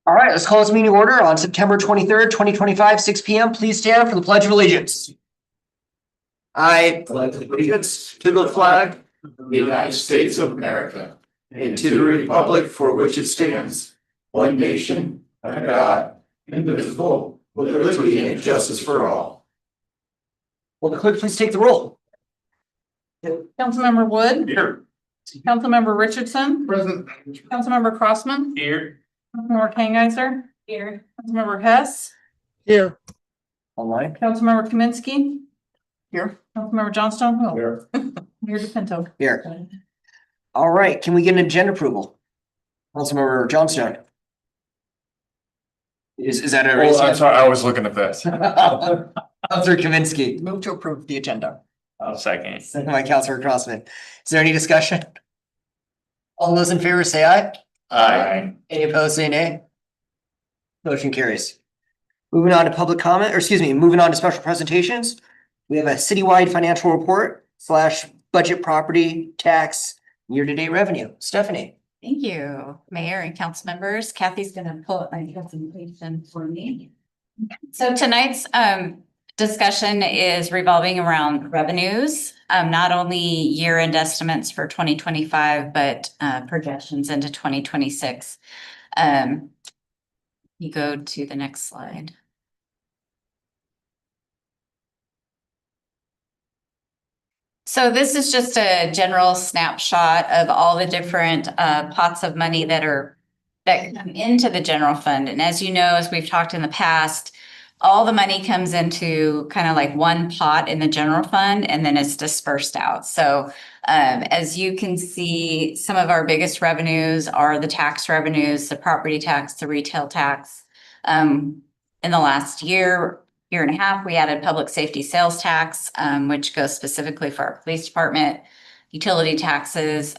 All right, let's call this meeting order on September 23rd, 2025, 6 p.m. Please stand for the Pledge of Allegiance. I pledge allegiance to the flag of the United States of America and to the republic for which it stands, one nation, under God, indivisible, with liberty and justice for all. Will the clerk please take the roll? Councilmember Wood. Here. Councilmember Richardson. Present. Councilmember Crossman. Here. Councilmember Kangiser. Here. Councilmember Hess. Here. Online. Councilmember Kaminsky. Here. Councilmember Johnstone. Oh, Here. Mayor DePinto. Here. All right, can we get an agenda approval? Councilmember Johnstone. Is that a? Oh, I'm sorry, I was looking at this. Councilor Kaminsky. Move to approve the agenda. I'll second. Second by Councilor Crossman. Is there any discussion? All those in favor say aye. Aye. Any opposed, say nay. Motion carries. Moving on to public comment, or excuse me, moving on to special presentations. We have a citywide financial report / budget property tax year-to-date revenue. Stephanie. Thank you, Mayor and council members. Kathy's gonna pull up my presentation for me. So tonight's discussion is revolving around revenues, not only year-end estimates for 2025, but projections into 2026. You go to the next slide. So this is just a general snapshot of all the different pots of money that come into the general fund. And as you know, as we've talked in the past, all the money comes into kind of like one pot in the general fund and then it's dispersed out. So as you can see, some of our biggest revenues are the tax revenues, the property tax, the retail tax. In the last year and a half, we added public safety sales tax, which goes specifically for our police department, utility taxes,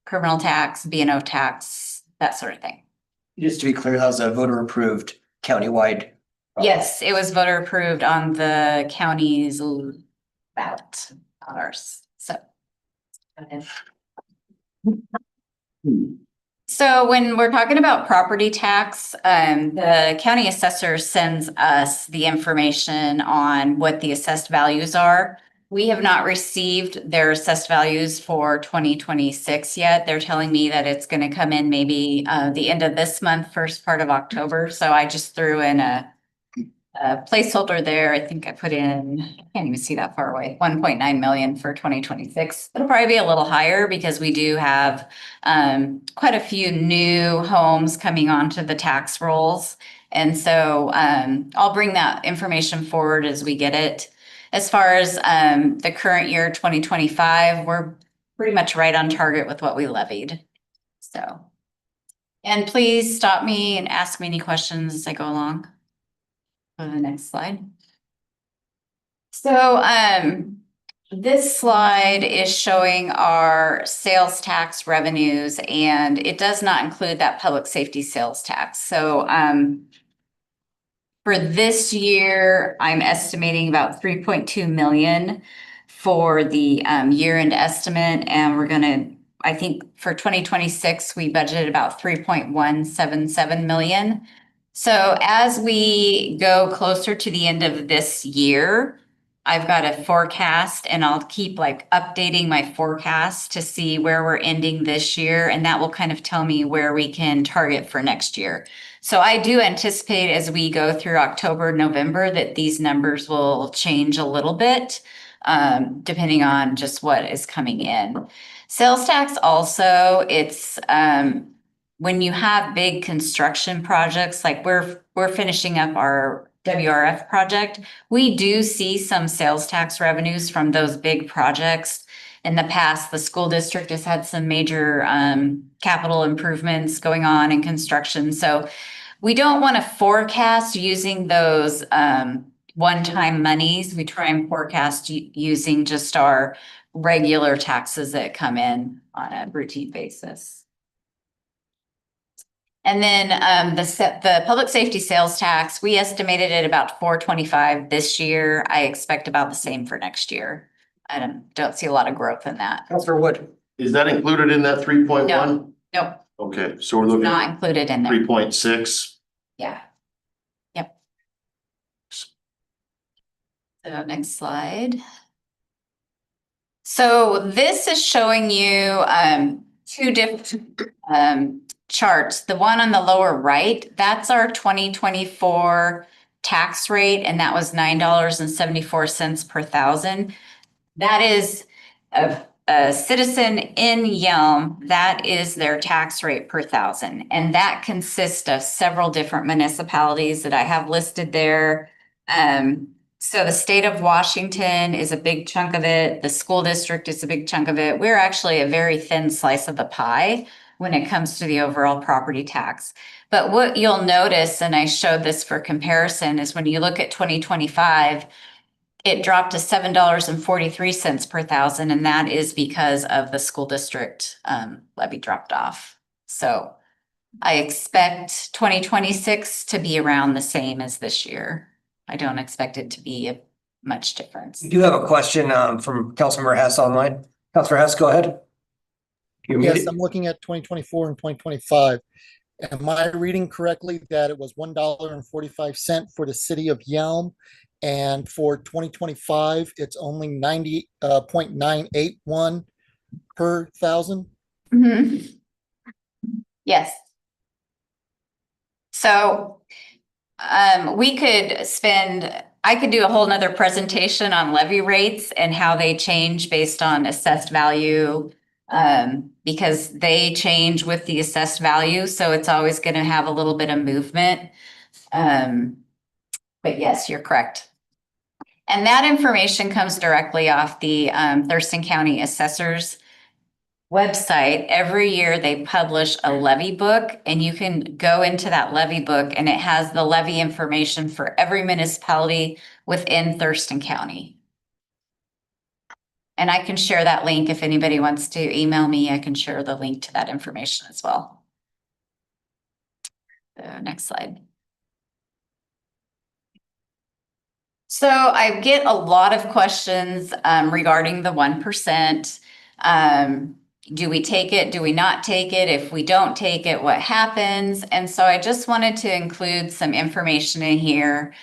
criminal tax, B&O tax, that sort of thing. Just to be clear, that was a voter approved countywide. Yes, it was voter approved on the county's ballot, not ours. So when we're talking about property tax, the county assessor sends us the information on what the assessed values are. We have not received their assessed values for 2026 yet. They're telling me that it's going to come in maybe the end of this month, first part of October. So I just threw in a placeholder there. I think I put in, I can't even see that far away, 1.9 million for 2026. It'll probably be a little higher because we do have quite a few new homes coming onto the tax rolls. And so I'll bring that information forward as we get it. As far as the current year, 2025, we're pretty much right on target with what we levied. So, and please stop me and ask me any questions as I go along. Go to the next slide. So this slide is showing our sales tax revenues, and it does not include that public safety sales tax. So for this year, I'm estimating about 3.2 million for the year-end estimate, and we're gonna, I think for 2026, we budgeted about 3.177 million. So as we go closer to the end of this year, I've got a forecast and I'll keep like updating my forecast to see where we're ending this year. And that will kind of tell me where we can target for next year. So I do anticipate as we go through October, November, that these numbers will change a little bit, depending on just what is coming in. Sales tax also, it's, when you have big construction projects, like we're finishing up our WRF project, we do see some sales tax revenues from those big projects. In the past, the school district has had some major capital improvements going on in construction. So we don't want to forecast using those one-time monies. We try and forecast using just our regular taxes that come in on a routine basis. And then the public safety sales tax, we estimated at about 425 this year. I expect about the same for next year. I don't see a lot of growth in that. Councilor Wood. Is that included in that 3.1? Nope. Okay, so we're looking Not at included in there. 3.6. Yeah. Yep. So next slide. So this is showing you two different charts. The one on the lower right, that's our 2024 tax rate, and that was $9.74 per thousand. That is a citizen in Yelm, that is their tax rate per thousand. And that consists of several different municipalities that I have listed there. So the state of Washington is a big chunk of it. The school district is a big chunk of it. We're actually a very thin slice of the pie when it comes to the overall property tax. But what you'll notice, and I showed this for comparison, is when you look at 2025, it dropped to $7.43 per thousand, and that is because of the school district levy dropped off. So I expect 2026 to be around the same as this year. I don't expect it to be a much difference. We do have a question from Councilmember Hess online. Councilor Hess, go ahead. You're Yes, muted. I'm looking at 2024 and 2025. Am I reading correctly that it was $1.45 for the city of Yelm? And for 2025, it's only 90.981 per thousand? Mhm. Yes. So we could I could do a whole nother presentation on levy rates and how they change based on assessed value. Because they change with the assessed value, so it's always going to have a little bit of movement. But yes, you're correct. And that information comes directly off the Thurston County Assessor's website. Every year they publish a levy book, and you can go into that levy book and it has the levy information for every municipality within Thurston County. And I can share that link if anybody wants to email me. I can share the link to that information as well. Next slide. So I get a lot of questions regarding the 1%. Do we take it? Do we not take it? If we don't take it, what happens? And so I just wanted to include some information in here.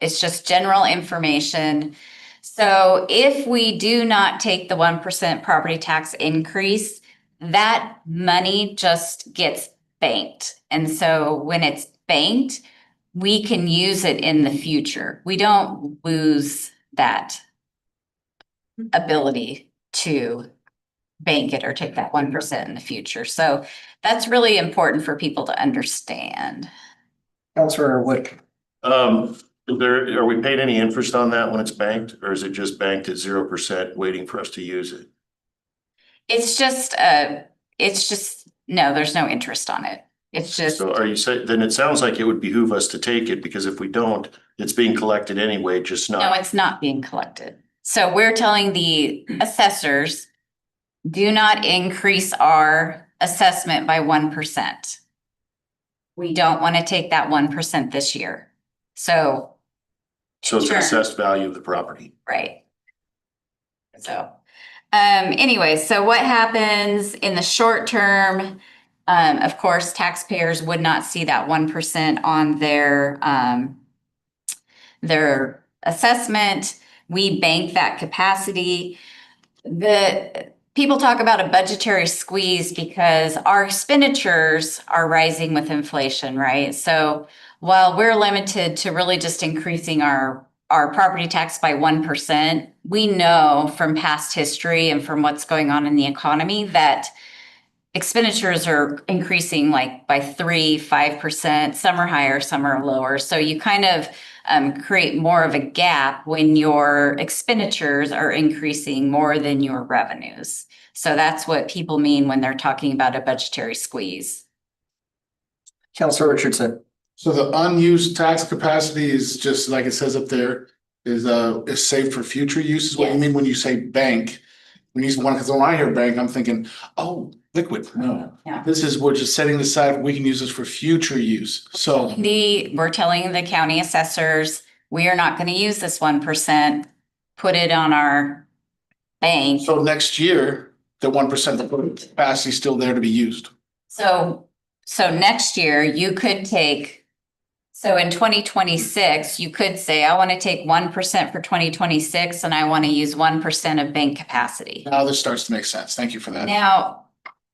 It's just general information. So if we do not take the 1% property tax increase, that money just gets banked. And so when it's banked, we can use it in the future. We don't lose that ability to bank it or take that 1% in the future. So that's really important for people to understand. Councilor Wood. Are we paid any interest on that when it's banked, or is it just banked at 0% waiting for us to use it? It's just, no, there's no interest on it. It's just, So are you saying, then it sounds like it would behoove us to take it, because if we don't, it's being collected anyway, just no, not. it's not being collected. So we're telling the assessors, do not increase our assessment by 1%. We don't want to take that 1% this year. So So it's the Sure. assessed value of the property. right. So, anyway, so what happens in the short term? Of course, taxpayers would not see that 1% on their assessment. We bank that capacity. The people talk about a budgetary squeeze because our expenditures are rising with inflation, right? So while we're limited to really just increasing our property tax by 1%, we know from past history and from what's going on in the economy that expenditures are increasing like by 3-5%. Some are higher, some are lower. So you kind of create more of a gap when your expenditures are increasing more than your revenues. So that's what people mean when they're talking about a budgetary squeeze. Councilor Richardson. So the unused tax capacity is just like it says up there, is saved for future use, is what you Yes. mean when you say bank? When you want, because when I hear bank, I'm thinking, oh, liquid. No. Yeah. This is, we're just setting aside, we can use this for future use. So We're telling the county assessors, we are not going to use this 1%, put it on our bank. next year, the 1% capacity still there to be used. So next year you could take, so in 2026, you could say, I want to take 1% for 2026 and I want to use 1% of bank capacity. Now this starts to make sense. Thank you for that. Now,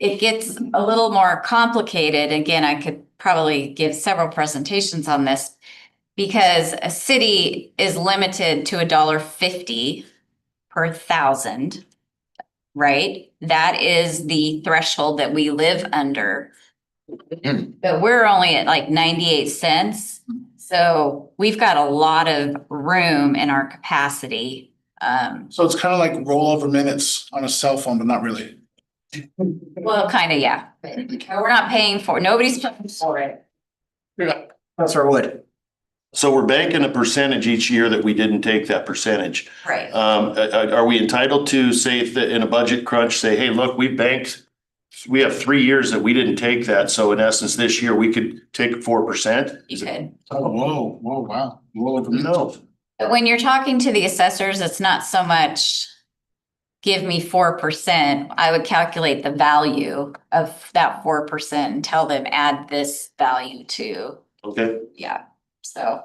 it gets a little more complicated. Again, I could probably give several presentations on this because a city is limited to $1.50 per thousand, right? That is the threshold that we live under. But we're only at like 98 cents. So we've got a lot of room in our capacity. So it's kind of like rollover minutes on a cell phone, but not really. Well, kind of, yeah. But we're not paying for it. Nobody's paying for it. Yeah. Counselor Wood. So we're banking a percentage each year that we didn't take that percentage. Right. Are we entitled to say if in a budget crunch, say, hey, look, we have 3 years that we didn't take that. So in essence, this year we could take 4%? You could. Oh, whoa, wow. Rollover minutes. No. But when you're talking to the assessors, it's not so much give me 4%. I would calculate the value of that 4% and tell them add this value to, Okay. yeah. So,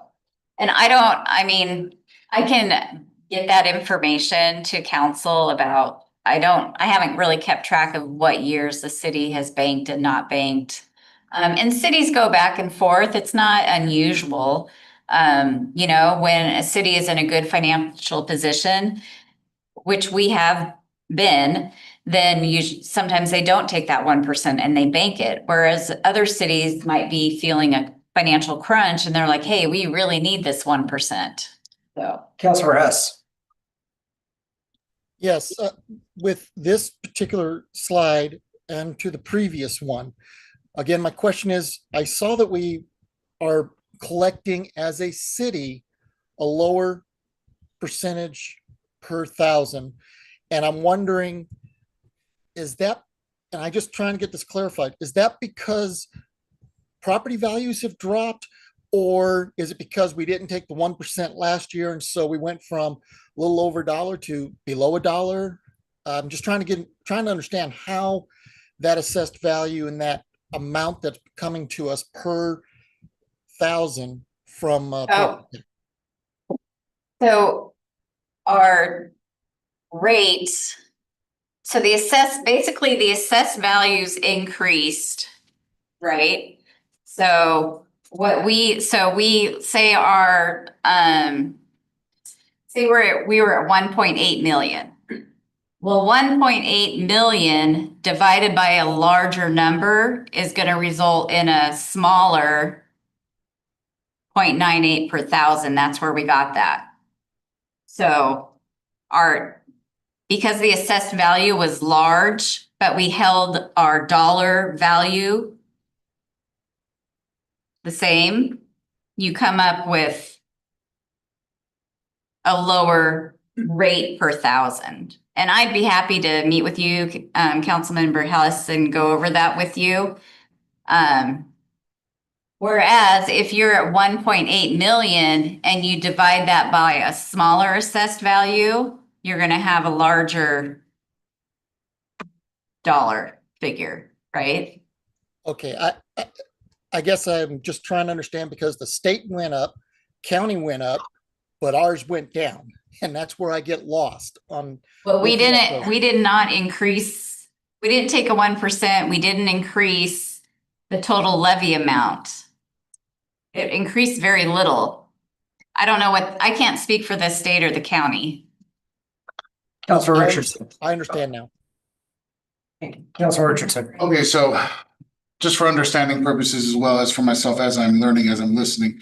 and I mean, I can get that information to council about, I haven't really kept track of what years the city has banked and not banked. And cities go back and forth. It's not unusual. You know, when a city is in a good financial position, which we have been, then sometimes they don't take that 1% and they bank it. Whereas other cities might be feeling a financial crunch and they're like, hey, we really need this 1%. So. Counselor Hess. Yes, with this particular slide and to the previous one, again, my question is, I saw that we are collecting as a city a lower percentage per thousand. And I'm wondering, is that, and I'm just trying to get this clarified, is that because property values have dropped? Or is it because we didn't take the 1% last year and so we went from a little over $1 to below $1? I'm just trying to understand how that assessed value and that amount that's coming to us per thousand from So our rates, so the assessed values increased, right? So we say our, say we were at 1.8 million. Well, 1.8 million divided by a larger number is going to result in a smaller 0.98 per thousand. That's where we got that. So because the assessed value was large, but we held our dollar value the same, you come up with a lower rate per thousand. And I'd be happy to meet with you, Councilmember Hess, and go over that with you. Whereas if you're at 1.8 million and you divide that by a smaller assessed value, you're going to have a larger dollar figure, right? Okay, I guess I'm just trying to understand because the state went up, county went up, but ours went down. And that's where I get lost on. Well, we did not increase, we didn't take a 1%. We didn't increase the total levy amount. It increased very little. I don't know I can't speak for the state or the county. Counselor Richardson. I understand now. Counselor Richardson. Okay, so just for understanding purposes as well as for myself as I'm learning, as I'm listening.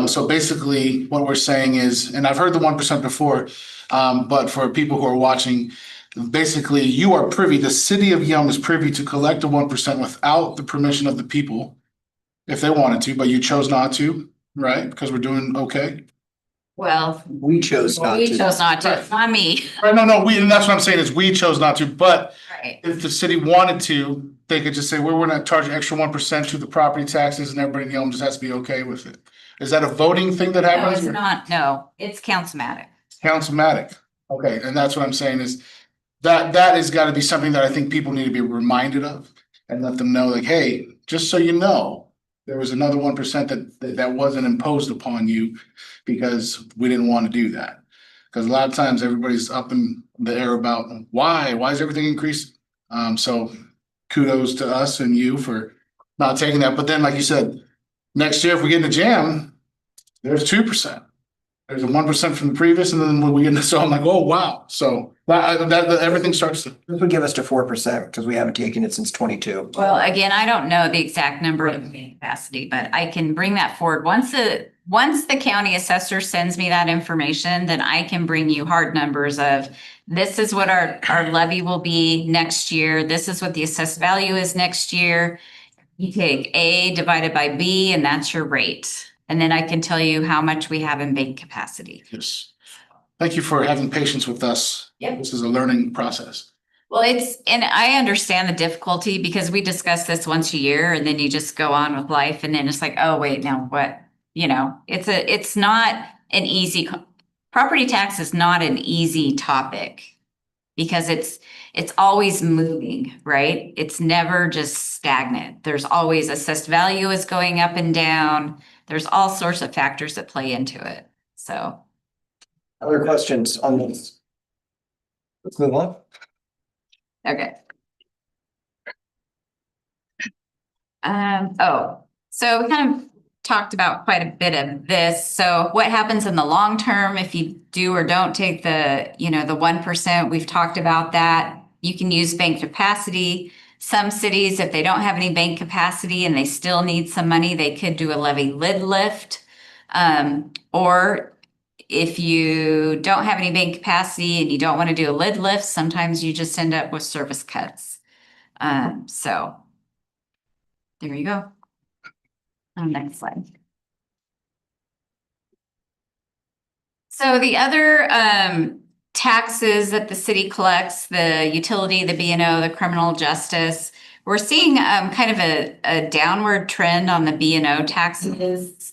So basically what we're saying is, and I've heard the 1% before, but for people who are watching, basically you are privy, the city of Yelm is privy to collect the 1% without the permission of the people if they wanted to, but you chose not to, right? Because we're doing okay. Well, We chose not we to. chose not to, it's not me. Right, no, and that's what I'm saying is we chose not to, but Right. if the city wanted to, they could just say, we're not charging extra 1% to the property taxes and everybody in Yelm just has to be okay with it. Is that a voting thing that No, happens? it's not, no, it's councilmatic. Councilmatic. Okay, and that's what I'm saying is that has got to be something that I think people need to be reminded of and let them know, like, hey, just so you know, there was another 1% that wasn't imposed upon you because we didn't want to do that. Because a lot of times everybody's up in the air about why is everything increasing? So kudos to us and you for not taking that. But then, like you said, next year, if we get in a jam, there's 2%. There's a 1% from the previous, and then when we get into, so I'm like, oh, wow. So that everything starts to. This would give us to 4% because we haven't taken it since 22. Well, again, I don't know the exact number of capacity, but I can bring that forward. Once the county assessor sends me that information, then I can bring you hard numbers of this is what our levy will be next year. This is what the assessed value is next year. You take A divided by B, and that's your rate. And then I can tell you how much we have in bank capacity. Yes. Thank you for having patience with us. Yep. This is a learning process. Well, and I understand the difficulty because we discuss this once a year and then you just go on with life and then it's like, oh, wait, now what? It's not an easy, property tax is not an easy topic because it's always moving, right? It's never just stagnant. There's always assessed value is going up and down. There's all sorts of factors that play into it. So. Other questions on this? Let's move on. Okay. So we kind of talked about quite a bit of this. So what happens in the long term if you do or don't take the 1%? We've talked about that. You can use bank capacity. Some cities, if they don't have any bank capacity and they still need some money, they could do a levy lid lift. Or if you don't have any bank capacity and you don't want to do a lid lift, sometimes you just end up with service cuts. So there you go. Next slide. So the other taxes that the city collects, the utility, the B&O, the criminal justice, we're seeing kind of a downward trend on the B&O taxes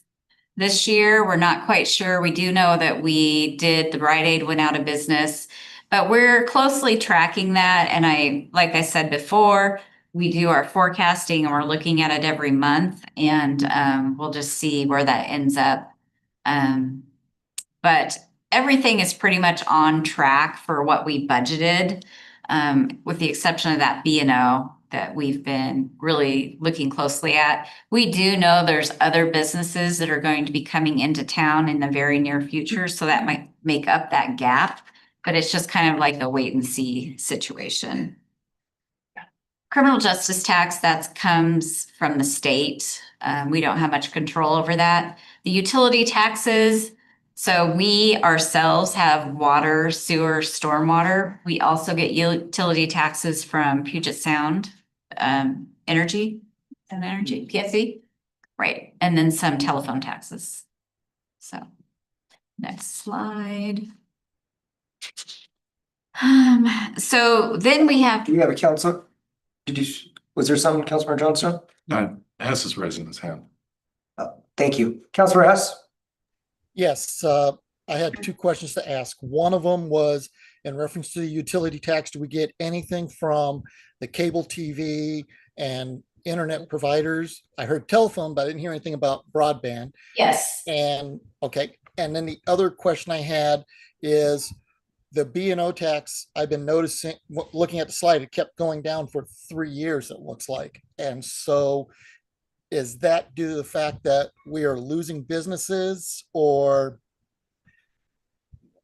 this year. We're not quite sure. We do know that the Rite Aid went out of business, but we're closely tracking that. And like I said before, we do our forecasting and we're looking at it every month and we'll just see where that ends up. But everything is pretty much on track for what we budgeted, with the exception of that B&O that we've been really looking closely at. We do know there's other businesses that are going to be coming into town in the very near future, so that might make up that gap, but it's just kind of like a wait and see situation. Criminal justice tax, that comes from the state. We don't have much control over that. The utility taxes, so we ourselves have water, sewer, stormwater. We also get utility taxes from Puget Sound Energy, PSC, right? And then some telephone taxes. So next slide. So then we have. Do you have a council? Was there some, Councilmember Johnson? No, Hess is raising his hand. Thank you. Councilor Hess? Yes, I had two questions to ask. One of them was in reference to the utility tax. Do we get anything from the cable TV and internet providers? I heard telephone, but I didn't hear anything about broadband. Yes. And okay. And then the other question I had is the B&O tax. I've been noticing, looking at the slide, it kept going down for 3 years, it looks like. And so is that due to the fact that we are losing businesses or?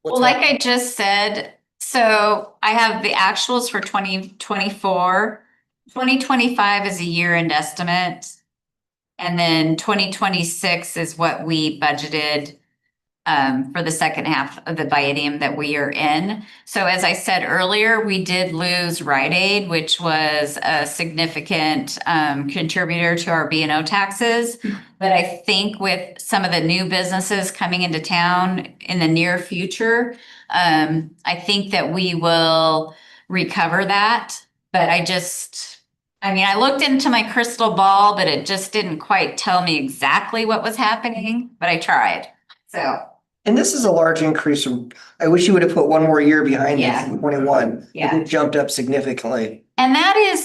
Well, like I just said, so I have the actuals for 2024. 2025 is a year-end estimate. And then 2026 is what we budgeted for the second half of the biennium that we are in. So as I said earlier, we did lose Rite Aid, which was a significant contributor to our B&O taxes. But I think with some of the new businesses coming into town in the near future, I think that we will recover that. But I looked into my crystal ball, but it just didn't quite tell me exactly what was happening, but I tried. So. And this is a large increase from, I wish you would have put one more year behind Yeah. this in 21. Yeah. It jumped up significantly. And that is,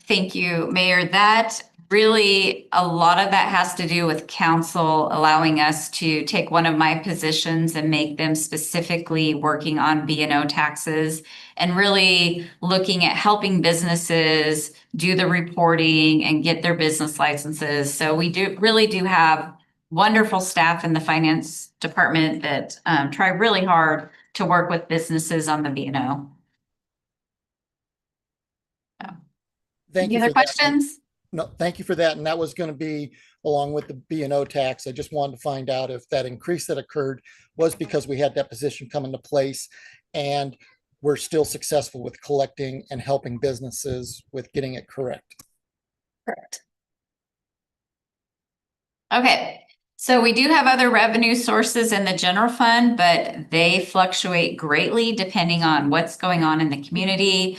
thank you, Mayor, that really, a lot of that has to do with council allowing us to take one of my positions and make them specifically working on B&O taxes and really looking at helping businesses do the reporting and get their business licenses. So we really do have wonderful staff in the finance department that try really hard to work with businesses on the B&O. Thank Any you other for that. questions? No, thank you for that. And that was going to be along with the B&O tax. I just wanted to find out if that increase that occurred was because we had that position come into place and we're still successful with collecting and helping businesses with getting it correct. Correct. Okay, so we do have other revenue sources in the general fund, but they fluctuate greatly depending on what's going on in the community.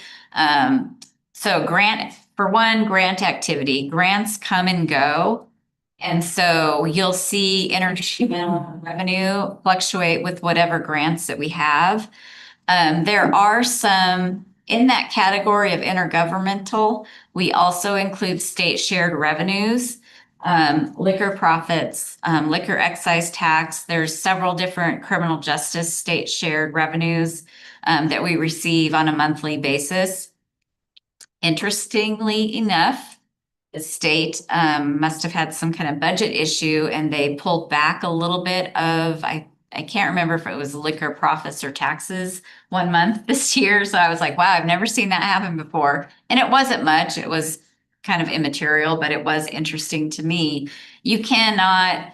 So grant activity, grants come and go. And so you'll see intergovernmental revenue fluctuate with whatever grants that we have. There are some in that category of intergovernmental. We also include state shared revenues, liquor profits, liquor excise tax. There's several different criminal justice state shared revenues that we receive on a monthly basis. Interestingly enough, the state must have had some kind of budget issue and they pulled back a little bit of, I can't remember if it was liquor profits or taxes one month this year. So I was like, wow, I've never seen that happen before. And it wasn't much. It was kind of immaterial, but it was interesting to me. You cannot,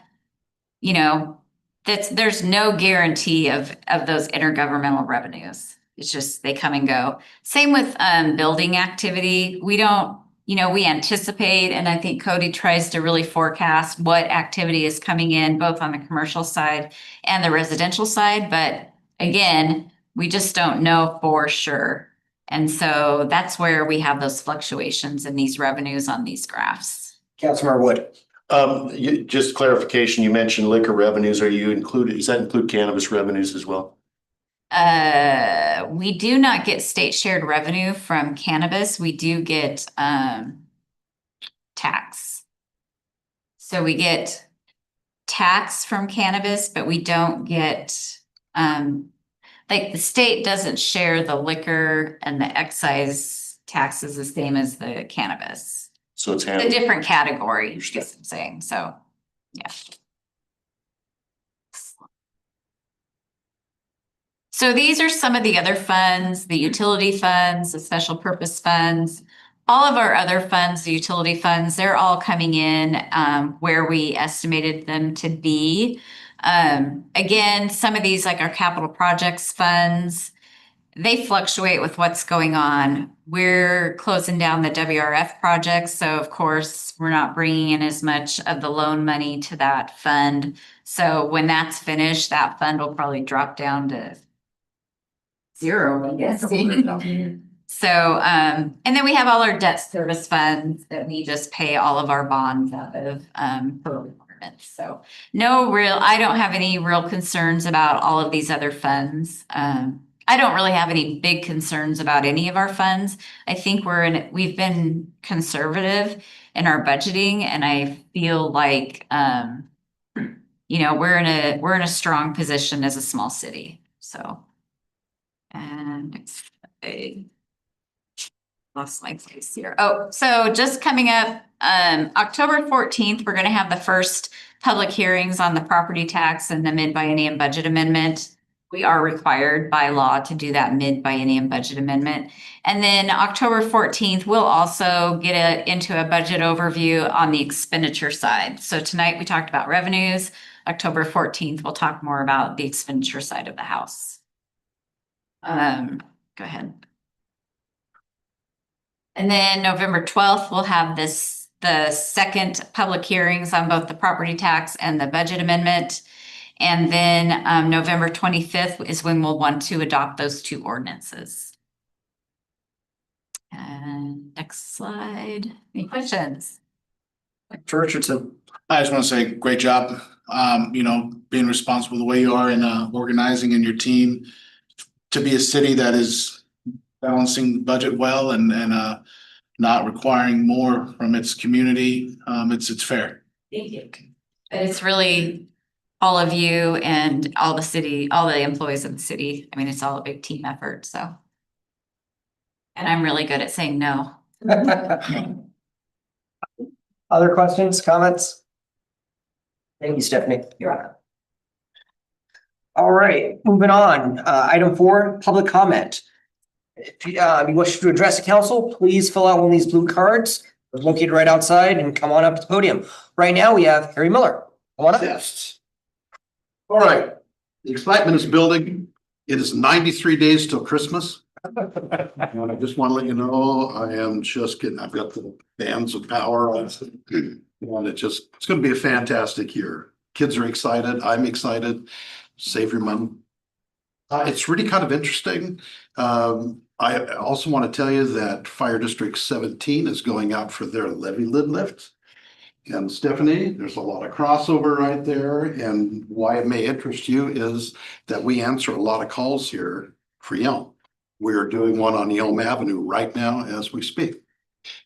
there's no guarantee of those intergovernmental revenues. It's just they come and go. Same with building activity. We don't, we anticipate, and I think Cody tries to really forecast what activity is coming in both on the commercial side and the residential side. But again, we just don't know for sure. And so that's where we have those fluctuations in these revenues on these graphs. Councilmember Wood. Just clarification, you mentioned liquor revenues. Does that include cannabis revenues as well? We do not get state shared revenue from cannabis. We do get tax. So we get tax from cannabis, but we don't get like the state doesn't share the liquor and the excise taxes the same as the cannabis. So it's It's a different category, is what I'm saying. So yeah. So these are some of the other funds, the utility funds, the special purpose funds, all of our other funds, the utility funds, they're all coming in where we estimated them to be. Again, some of these, like our capital projects funds, they fluctuate with what's going on. We're closing down the WRF projects. So of course, we're not bringing in as much of the loan money to that fund. So when that's finished, that fund will probably drop down to zero, I guess. So, and then we have all our debt service funds that we just pay all of our bonds out of per requirement. So I don't have any real concerns about all of these other funds. I don't really have any big concerns about any of our funds. I think we've been conservative in our budgeting, and I feel like we're in a strong position as a small city. So. And I lost my place here. Oh, so just coming up, October 14th, we're going to have the first public hearings on the property tax and the mid-biennium budget amendment. We are required by law to do that mid-biennium budget amendment. And then October 14th, we'll also get into a budget overview on the expenditure side. So tonight we talked about revenues. October 14th, we'll talk more about the expenditure side of the house. Go ahead. And then November 12th, we'll have the second public hearings on both the property tax and the budget amendment. And then November 25th is when we'll want to adopt those two ordinances. And next slide. Any questions? Richardson. I just want to say, great job. being responsible the way you are in organizing in your team to be a city that is balancing the budget well and not requiring more from its community. It's fair. Thank you. And it's really all of you and all the employees of the city. I mean, it's all a big team effort, so. And I'm really good at saying no. Other questions, comments? Thank you, Stephanie. You're welcome. All right, moving on. Item 4, public comment. If you wish to address the council, please fill out one of these blue cards. They're located right outside and come on up to the podium. Right now, we have Harry Miller. Come on up. Yes. All right, the excitement is building. It is 93 days till Christmas. And I just want to let you know, I've got the bands of power on. And it's going to be a fantastic year. Kids are excited. I'm excited. Save your money. It's really kind of interesting. I also want to tell you that Fire District 17 is going out for their levy lid lift. And Stephanie, there's a lot of crossover right there. And why it may interest you is that we answer a lot of calls here for Yelm. We're doing one on Yelm Avenue right now as we speak.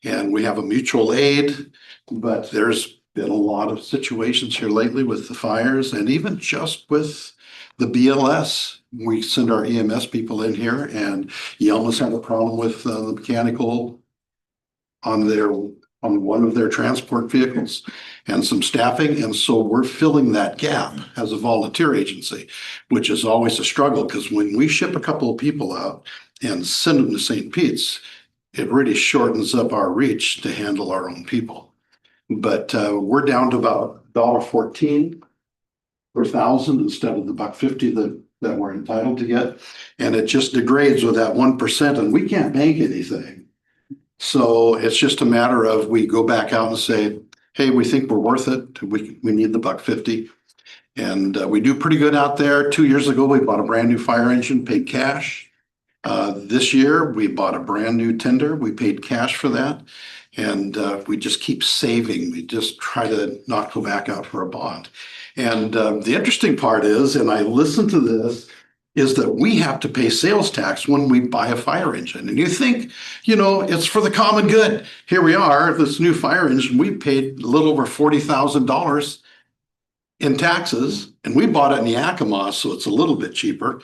And we have a mutual aid, but there's been a lot of situations here lately with the fires and even just with the BLS. We send our EMS people in here and Yelm has had a problem with the mechanical on one of their transport vehicles and some staffing. And so we're filling that gap as a volunteer agency, which is always a struggle because when we ship a couple of people out and send them to St. Pete's, it really shortens up our reach to handle our own people. But we're down to about $1.14 per thousand instead of the $1.50 that we're entitled to get. And it just degrades with that 1% and we can't bank anything. So it's just a matter of we go back out and say, hey, we think we're worth it. We need the $1.50. And we do pretty good out there. 2 years ago, we bought a brand new fire engine, paid cash. This year, we bought a brand new tender. We paid cash for that. And we just keep saving. We just try to not go back out for a bond. And the interesting part is, and I listen to this, is that we have to pay sales tax when we buy a fire engine. And you think, it's for the common good. Here we are, this new fire engine, we paid a little over $40,000 in taxes, and we bought it in Yakima, so it's a little bit cheaper.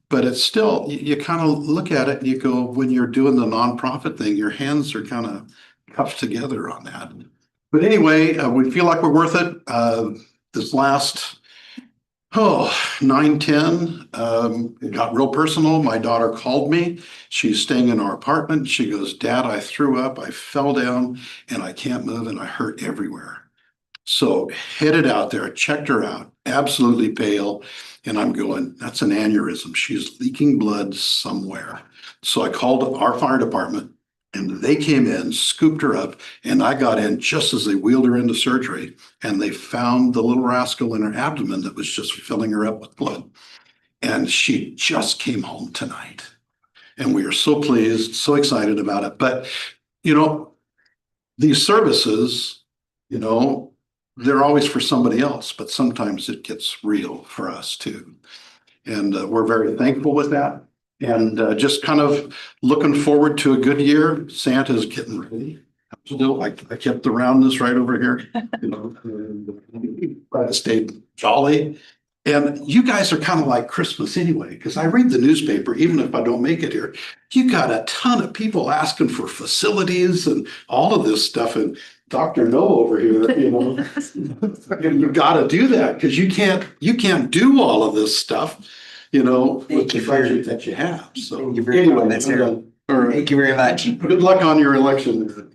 But it's still, you kind of look at it and you go, when you're doing the nonprofit thing, your hands are kind of cuffed together on that. But anyway, we feel like we're worth it. This last 9/10, it got real personal. My daughter called me. She's staying in our apartment. She goes, Dad, I threw up, I fell down and I can't move and I hurt everywhere. So headed out there, checked her out, absolutely pale. And I'm going, that's an aneurysm. She's leaking blood somewhere. So I called our fire department and they came in, scooped her up, and I got in just as they wheeled her into surgery. And they found the little rascal in her abdomen that was just filling her up with blood. And she just came home tonight. And we are so pleased, so excited about it. But, these services, they're always for somebody else, but sometimes it gets real for us too. And we're very thankful with that. And just kind of looking forward to a good year. Santa's getting ready. Still, I kept the roundness right over here. Try to stay jolly. And you guys are kind of like Christmas anyway, because I read the newspaper, even if I don't make it here. You got a ton of people asking for facilities and all of this stuff. And Dr. No over here, you got to do that because you can't do all of this stuff, with the budget that you have. So Thank you very much, Mr. All right. Thank you very much. Good luck on your election,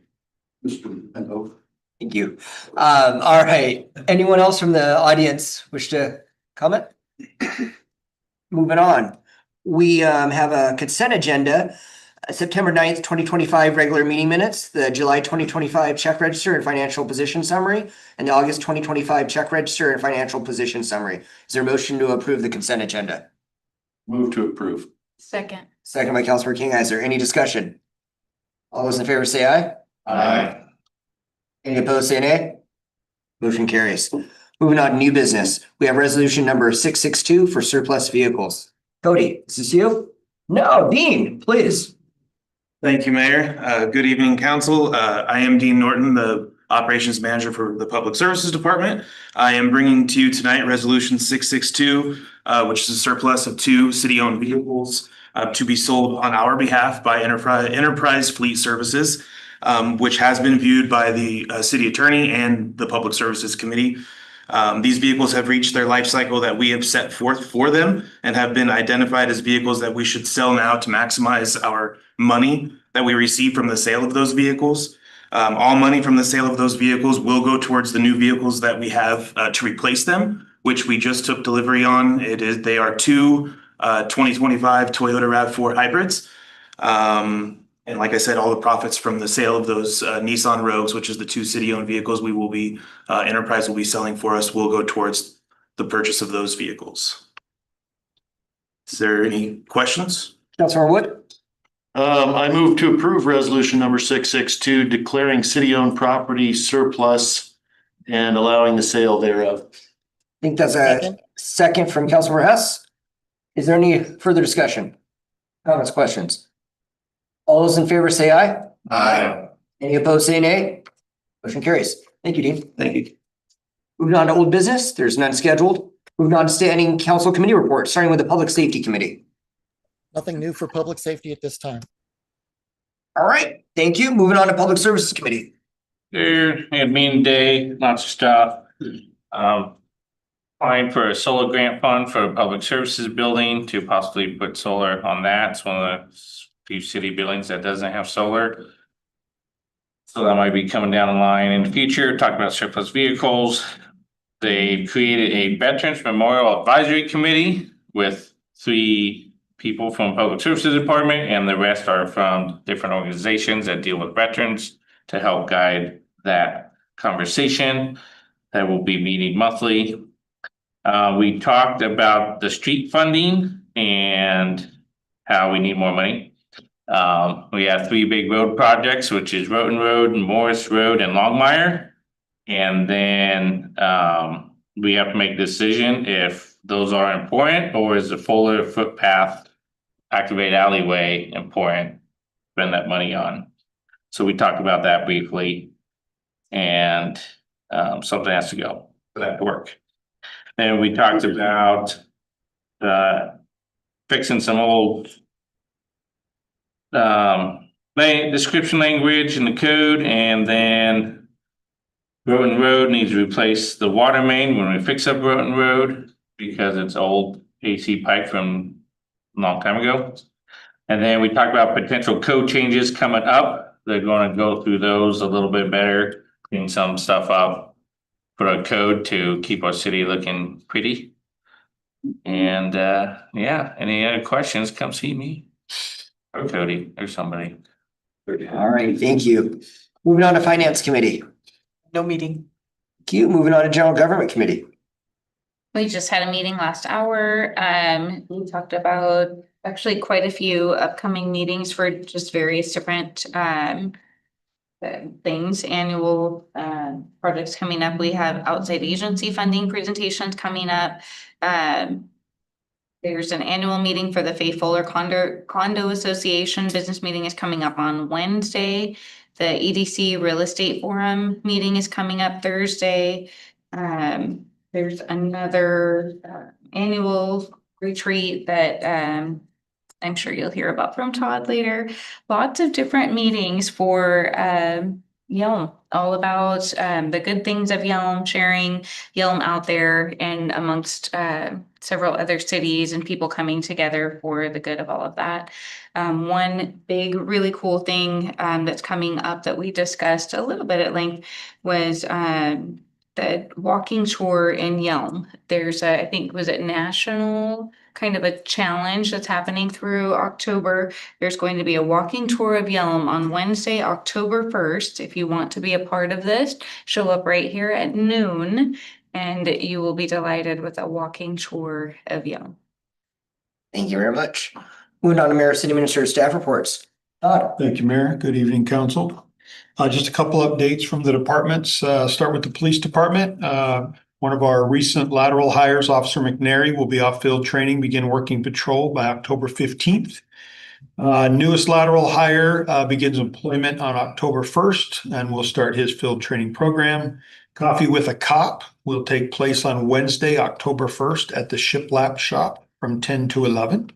Mr. Endo. Thank you. All right. Anyone else from the audience wish to comment? Moving on. We have a consent agenda. September 9th, 2025 regular meeting minutes, the July 2025 check register and financial position summary, and the August 2025 check register and financial position summary. Is there a motion to approve the consent agenda? Move to approve. Second. Second by Councilmember King. Is there any discussion? All those in favor say aye. Aye. Any opposed say nay. Motion carries. Moving on to new business, we have resolution number 662 for surplus vehicles. Cody, is this you? No, Dean, please. Thank you, Mayor. Good evening, Council. I am Dean Norton, the Operations Manager for the Public Services Department. I am bringing to you tonight Resolution 662, which is a surplus of 2 city-owned vehicles to be sold on our behalf by Enterprise Fleet Services, which has been viewed by the City Attorney and the Public Services Committee. These vehicles have reached their life cycle that we have set forth for them and have been identified as vehicles that we should sell now to maximize our money that we receive from the sale of those vehicles. All money from the sale of those vehicles will go towards the new vehicles that we have to replace them, which we just took delivery on. They are 2 2025 Toyota RAV4 hybrids. And like I said, all the profits from the sale of those Nissan Rogues, which is the 2 city-owned vehicles Enterprise will be selling for us, will go towards the purchase of those vehicles. Is there any questions? Councilmember Wood? I move to approve resolution number 662, declaring city-owned property surplus and allowing the sale thereof. I think that's a second from Councilmember Hess. Is there any further discussion? Comments, questions? All those in favor say aye. Aye. Any opposed say nay. Motion carries. Thank you, Dean. Thank you. Moving on to old business, there's none scheduled. Moving on to standing council committee reports, starting with the Public Safety Committee. Nothing new for public safety at this time. All right, thank you. Moving on to Public Services Committee. There, had meeting day, lots of stuff. Applying for a solar grant fund for a public services building to possibly put solar on that. It's one of the few city buildings that doesn't have solar. So that might be coming down the line in the future. Talk about surplus vehicles. They created a Veterans Memorial Advisory Committee with 3 people from Public Services Department, and the rest are from different organizations that deal with veterans to help guide that conversation. That will be meeting monthly. We talked about the street funding and how we need more money. We have 3 big road projects, which is Roten Road, Morris Road, and Longmire. And then we have to make a decision if those are important, or is the Fuller footpath activate alleyway important, spend that money on. So we talked about that briefly, and something has to go for that to work. And we talked about fixing some old description language in the code, and then Roten Road needs to replace the water main when we fix up Roten Road because it's old AC pipe from a long time ago. And then we talked about potential code changes coming up. They're going to go through those a little bit better, clean some stuff up for a code to keep our city looking pretty. And yeah, any other questions, come see me or Cody or somebody. All right, thank you. Moving on to Finance Committee. No meeting. Thank you. Moving on to General Government Committee. We just had a meeting last hour. We talked about actually quite a few upcoming meetings for just various different things, annual projects coming up. We have outside agency funding presentations coming up. There's an annual meeting for the Faye Fuller Condo Association. Business meeting is coming up on Wednesday. The EDC Real Estate Forum meeting is coming up Thursday. There's another annual retreat that I'm sure you'll hear about from Todd later. Lots of different meetings for Yelm, all about the good things of Yelm, sharing Yelm out there and amongst several other cities and people coming together for the good of all of that. One big, really cool thing that's coming up that we discussed a little bit at length was the walking tour in Yelm. There's I think, was it national kind of a challenge that's happening through October. There's going to be a walking tour of Yelm on Wednesday, October 1st. If you want to be a part of this, show up right here at noon and you will be delighted with a walking tour of Yelm. Thank you very much. Moving on to Mayor, City Administrator, staff reports. Todd. Thank you, Mayor. Good evening, Council. Just a couple updates from the departments. Start with the Police Department. One of our recent lateral hires, Officer McNary, will be off field training, begin working patrol by October 15th. Newest lateral hire begins employment on October 1st and will start his field training program. Coffee with a Cop will take place on Wednesday, October 1st at the Shiplap Shop from 10 to 11.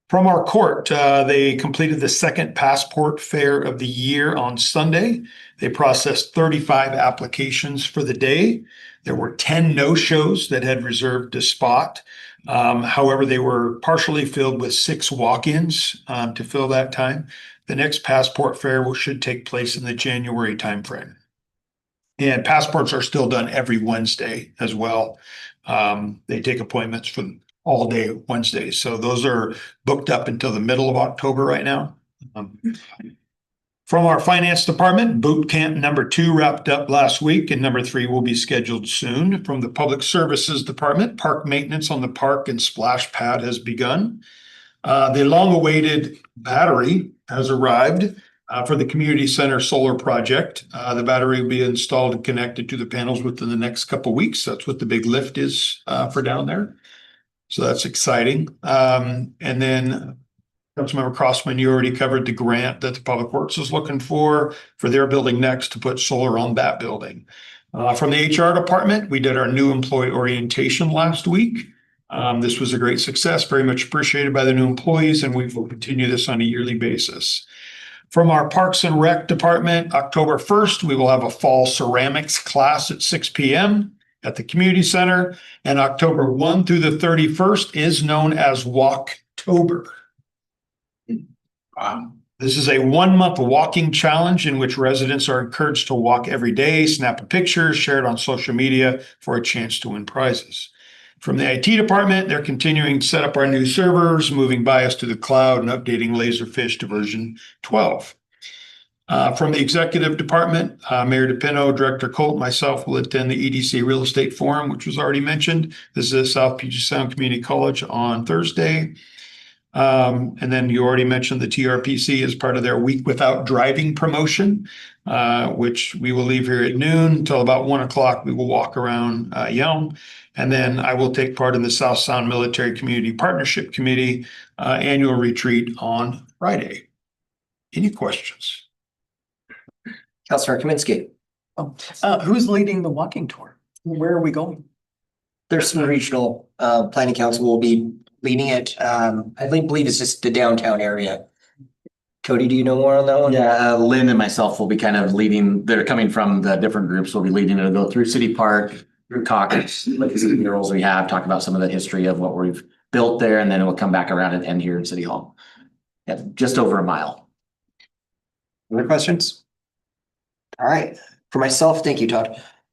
From our court, they completed the second passport fair of the year on Sunday. They processed 35 applications for the day. There were 10 no-shows that had reserved a spot. However, they were partially filled with 6 walk-ins to fill that time. The next passport fair should take place in the January timeframe. And passports are still done every Wednesday as well. They take appointments for all day Wednesdays. So those are booked up until the middle of October right now. From our finance department, boot camp number 2 wrapped up last week and number 3 will be scheduled soon. From the public services department, park maintenance on the park and splash pad has begun. The long-awaited battery has arrived for the community center solar project. The battery will be installed and connected to the panels within the next couple of weeks. That's what the big lift is for down there. So that's exciting. And then Councilmember Crossman, you already covered the grant that the Public Works is looking for their building next to put solar on that building. From the HR department, we did our new employee orientation last week. This was a great success, very much appreciated by the new employees, and we will continue this on a yearly basis. From our Parks and Rec department, October 1st, we will have a fall ceramics class at 6 p.m. at the community center, and October 1 through the 31st is known as Walktober. This is a 1-month walking challenge in which residents are encouraged to walk every day, snap a picture, share it on social media for a chance to win prizes. From the IT department, they're continuing to set up our new servers, moving BIOS to the cloud, and updating Laserfish to version 12. From the executive department, Mayor DePino, Director Colt, myself will attend the EDC Real Estate Forum, which was already mentioned. This is at South Puget Sound Community College on Thursday. And then you already mentioned the TRPC as part of their Week Without Driving promotion, which we will leave here at noon until about 1 o'clock. We will walk around Yelm. And then I will take part in the South Sound Military Community Partnership Committee annual retreat on Friday. Any questions? Councilor Kaminsky. Who's leading the walking tour? Where are we going? There's some regional planning council will be leading it. I believe it's just the downtown area. Cody, do you know more on that one? Yeah, Lynn and myself will be kind of leading. They're coming from the different groups. We'll be leading it. Go through City Park, through Caucus, like the murals we have, talk about some of the history of what we've built there, and then it will come back around and end here in City Hall. Yeah, just over a mile. Other questions? All right. For myself, thank you,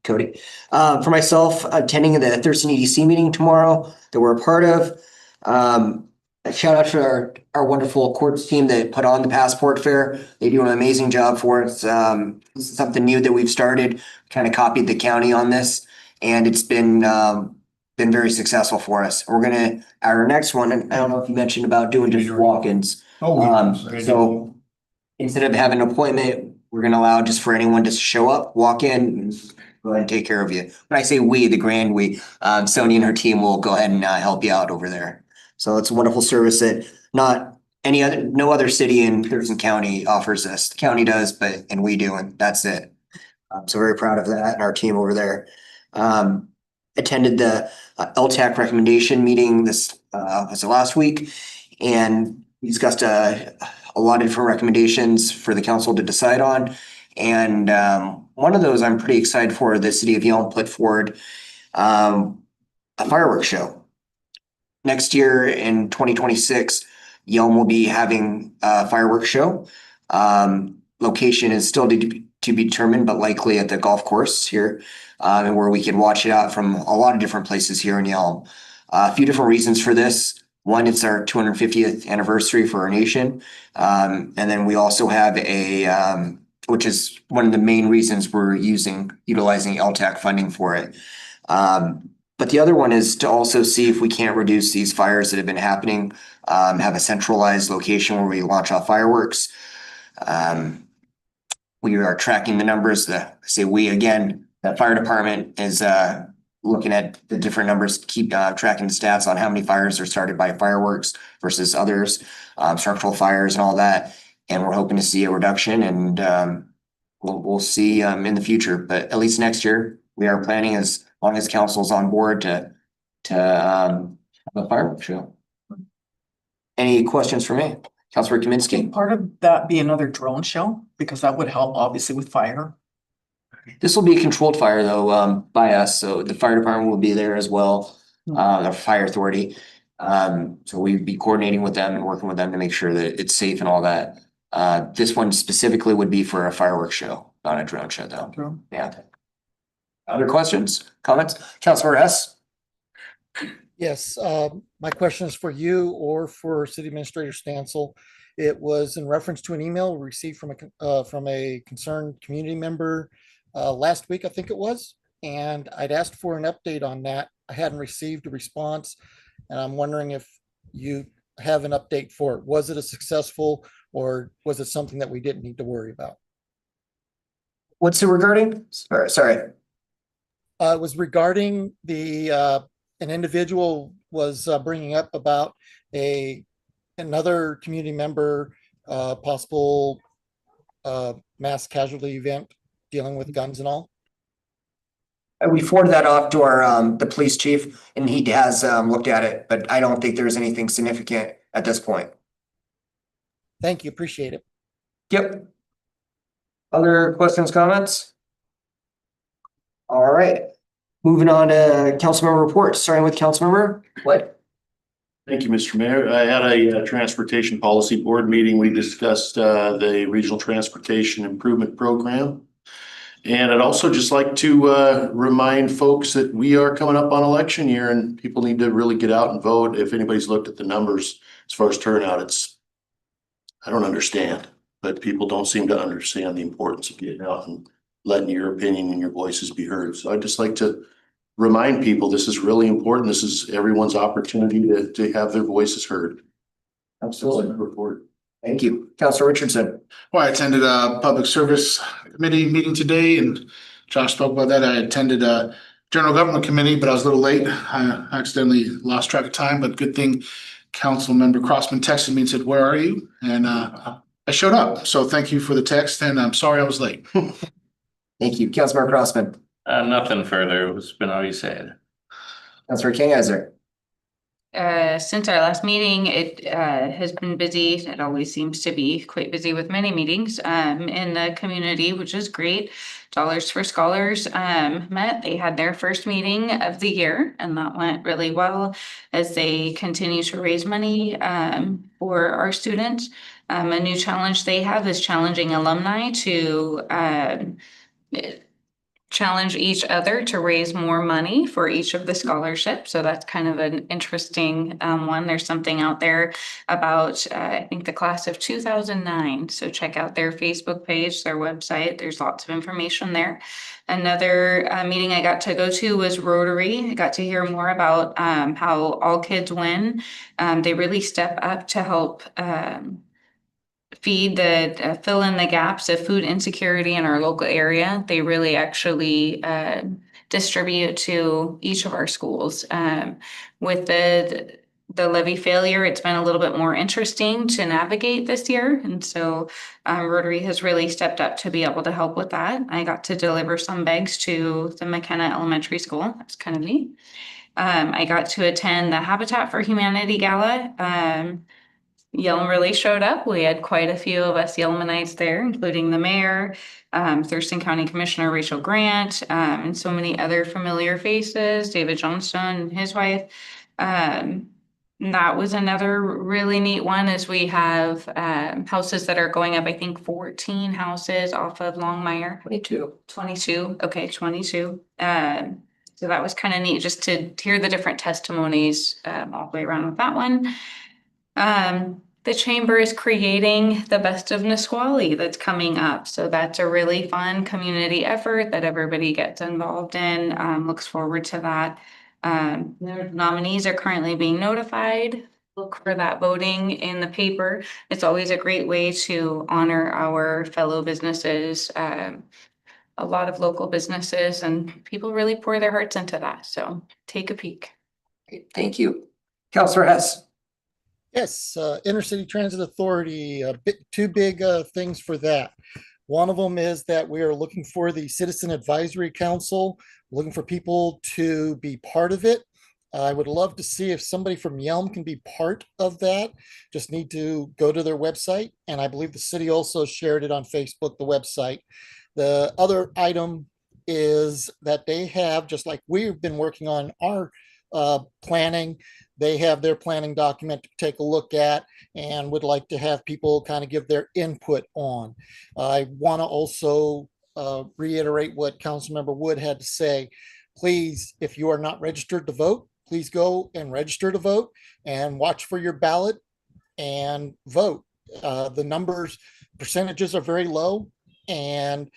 Cody. For myself, attending the Thurston EDC meeting tomorrow that we're a part of. A shout out to our wonderful courts team that put on the passport fair. They do an amazing job for us. This is something new that we've started, kind of copied the county on this, and it's been very successful for us. We're gonna, our next one, and I don't know if you mentioned about doing just walk-ins. So instead of having an appointment, we're gonna allow just for anyone to show up, walk in, and go ahead and take care of you. When I say we, the grand we, Sony and her team will go ahead and help you out over there. So it's a wonderful service that no other city in Thurston County offers this. The county does, and we do, and that's it. So very proud of that and our team over there. Attended the LTAC recommendation meeting this was last week, and we discussed a lot of different recommendations for the council to decide on. And one of those I'm pretty excited for. The city of Yelm put forward a fireworks show. Next year in 2026, Yelm will be having a fireworks show. Location is still to be determined, but likely at the golf course here, and where we can watch it out from a lot of different places here in Yelm. A few different reasons for this. One, it's our 250th anniversary for our nation. And then we also have which is one of the main reasons we're utilizing LTAC funding for it. But the other one is to also see if we can't reduce these fires that have been happening, have a centralized location where we launch off fireworks. We are tracking the numbers. I say we again, that fire department is looking at the different numbers, keep tracking the stats on how many fires are started by fireworks versus others, structural fires and all that. And we're hoping to see a reduction, and we'll see in the future, but at least next year, we are planning, as long as council's on board, to have a fireworks show. Any questions for me? Councilor Kaminsky? Can part of that be another drone show? Because that would help obviously with fire. This will be a controlled fire though, by us, so the fire department will be there as well, the fire authority. So we'd be coordinating with them and working with them to make sure that it's safe and all that. This one specifically would be for a fireworks show, not a drone show though. Drone. Yeah. Other questions, comments? Councilor Hess? Yes, my question is for you or for City Administrator Stansel. It was in reference to an email received from a concerned community member last week, I think it was, and I'd asked for an update on that. I hadn't received a response, and I'm wondering if you have an update for it. Was it a successful, or was it something that we didn't need to worry about? What's it regarding? Sorry. It was regarding an individual was bringing up about another community member, possible mass casualty event dealing with guns and all. We forwarded that off to our the police chief, and he has looked at it, but I don't think there's anything significant at this point. Thank you, appreciate it. Yep. Other questions, comments? All right, moving on to council member reports, starting with council member what? Thank you, Mr. Mayor. I had a transportation policy board meeting. We discussed the regional transportation improvement program. And I'd also just like to remind folks that we are coming up on election year, and people need to really get out and vote. If anybody's looked at the numbers as far as turnout, I don't understand, but people don't seem to understand the importance of getting out and letting your opinion and your voices be heard. So I'd just like to remind people this is really important. This is everyone's opportunity to have their voices heard. Absolutely. Report. Thank you. Councilor Richardson. Well, I attended a public service committee meeting today, and Josh spoke about that. I attended a general government committee, but I was a little late. I accidentally lost track of time, but good thing Council Member Crossman texted me and said, "Where are you?" And I showed up. So thank you for the text, and I'm sorry I was late. Thank you. Councilmember Crossman. Nothing further. It's been already said. Councilor Kingheiser. Since our last meeting, it has been busy. It always seems to be quite busy with many meetings in the community, which is great. Dollars for Scholars met. They had their first meeting of the year, and that went really well as they continue to raise money for our students. A new challenge they have is challenging alumni to challenge each other to raise more money for each of the scholarships. So that's kind of an interesting one. There's something out there about, I think, the class of 2009. So check out their Facebook page, their website. There's lots of information there. Another meeting I got to go to was Rotary. I got to hear more about how All Kids Win. They really step up to help fill in the gaps of food insecurity in our local area. They really actually distribute to each of our schools. With the levy failure, it's been a little bit more interesting to navigate this year. And so Rotary has really stepped up to be able to help with that. I got to deliver some bags to the McKenna Elementary School. That's kind of neat. I got to attend the Habitat for Humanity Gala. Yelm really showed up. We had quite a few of us Yelmanites there, including the mayor, Thurston County Commissioner Rachel Grant, and so many other familiar faces, David Johnstone and his wife. That was another really neat one, as we have houses that are going up, I think 14 houses off of Longmire. 22. Okay, 22. So that was kind of neat just to hear the different testimonies all the way around with that one. The chamber is creating the Best of Nisqually that's coming up. So that's a really fun community effort that everybody gets involved in. Looks forward to that. The nominees are currently being notified. Look for that voting in the paper. It's always a great way to honor our fellow businesses a lot of local businesses and people really pour their hearts into that. So take a peek. Thank you. Counselor Hess. Yes, Intercity Transit Authority, two big things for that. One of them is that we are looking for the Citizen Advisory Council, looking for people to be part of it. I would love to see if somebody from Yelm can be part of that. Just need to go to their website, and I believe the city also shared it on Facebook, the website. The other item is that they have, just like we've been working on our planning, they have their planning document to take a look at and would like to have people kind of give their input on. I want to also reiterate what Councilmember Wood had to say. Please, if you are not registered to vote, please go and register to vote and watch for your ballot and vote. The numbers, percentages are very low, and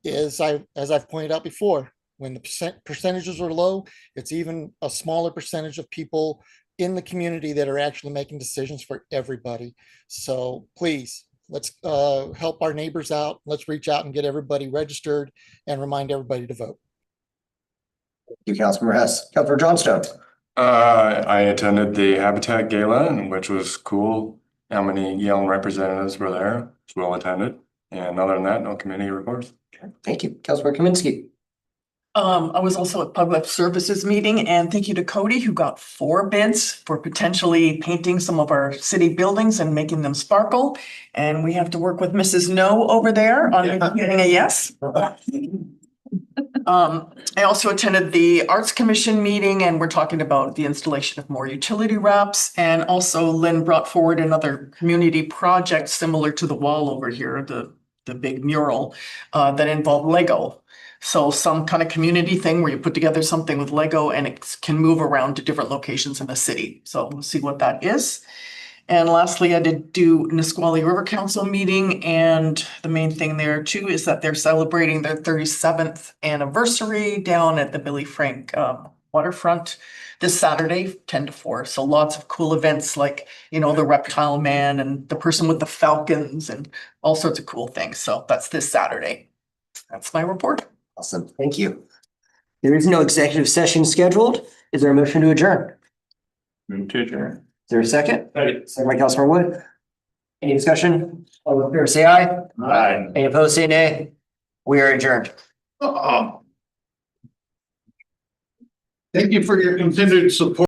as I've pointed out before, when the percentages are low, it's even a smaller percentage of people in the community that are actually making decisions for everybody. So please, let's help our neighbors out. Let's reach out and get everybody registered and remind everybody to vote. Thank you, Councilmember Hess. Councilor Johnstone. I attended the Habitat Gala, which was cool. How many Yelm representatives were there? It's well attended. And other than that, no committee reports. Thank you. Councilmember Kaminsky. I was also at Public Services meeting, and thank you to Cody, who got 4 bids for potentially painting some of our city buildings and making them sparkle. And we have to work with Mrs. No over there on getting a yes. I also attended the Arts Commission meeting, and we're talking about the installation of more utility wraps. And also Lynn brought forward another community project similar to the wall over here, the big mural that involved Lego. So some kind of community thing where you put together something with Lego and it can move around to different locations in the city. So we'll see what that is. And lastly, I did do Nisqually River Council meeting, and the main thing there too is that they're celebrating their 37th anniversary down at the Billy Frank waterfront this Saturday, 10 to 4. So lots of cool events like, you know, the Reptile Man and the person with the falcons and all sorts of cool things. So that's this Saturday. That's my report. Awesome. Thank you. There is no executive session scheduled. Is there a motion to adjourn? Move to adjourn. Is there a second? Second by Councilmember Wood. Any discussion? All in favor, say aye. Aye. Any opposed, say nay. We are adjourned. Thank you for your continued support.